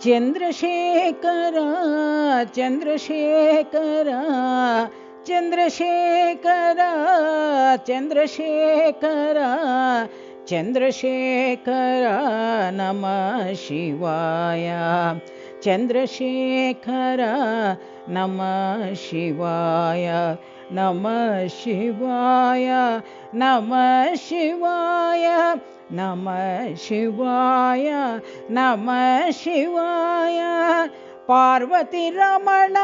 चंद्रशेखर चंद्रशेखर चंद्रशेखर चंद्रशेखर चंद्रशेखर नमः शिवाय चंद्रशेखर नमः शिवाय नमः शिवाय नमः शिवाय नमः शिवाय नमः शिवाय पार्वती रमण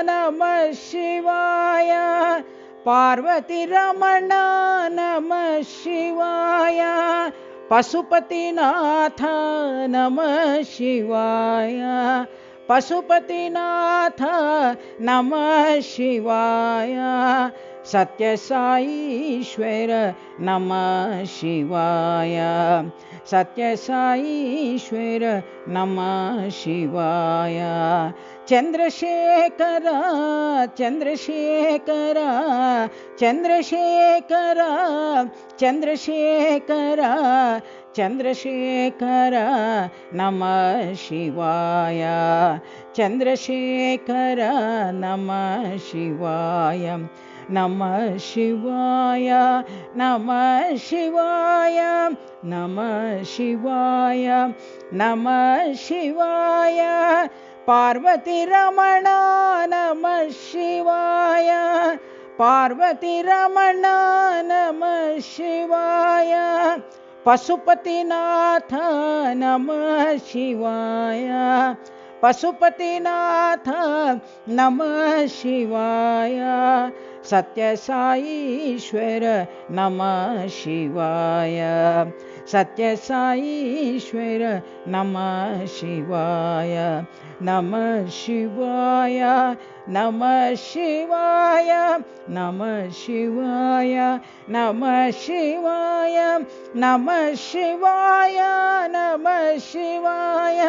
नमः शिवाय पार्वती रमण नमः शिवाय पशुपतिनाथ नमः शिवाय पशुपतिनाथ नमः शिवाय सत्यसाईश्वर नमः शिवाय सत्यसाईश्वर नमः शिवाय चंद्रशेखर चंद्रशेखर चंद्रशेखर चंद्रशेखर चंद्रशेखर नमः शिवाय चंद्रशेखर नमः शिवाय नमः शिवाय नमः शिवाय नमः शिवाय नमः शिवाय पार्वती रमण नमः शिवाय पार्वती रमण नमः शिवाय पशुपतिनाथ नमः शिवाय पशुपतिनाथ नमः शिवाय सत्यसाईश्वर नमः शिवाय सत्यसाईश्वर नमः शिवाय नमः शिवाय नमः शिवाय नमः शिवाय नमः शिवाय नमः शिवाय नमः शिवाय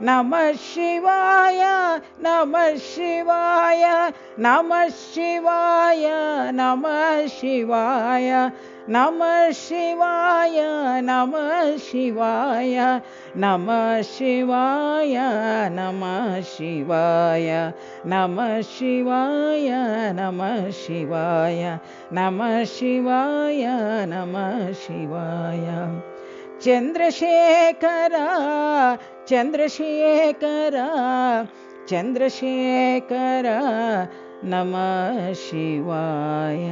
नमः शिवाय नमः शिवाय नमः शिवाय नमः शिवाय नमः शिवाय नमः शिवाय नमः शिवाय नमः शिवाय नमः शिवाय नमः शिवाय नमः शिवाय नमः शिवाय चंद्रशेखर चंद्रशेखर चंद्रशेखर नमः शिवाय।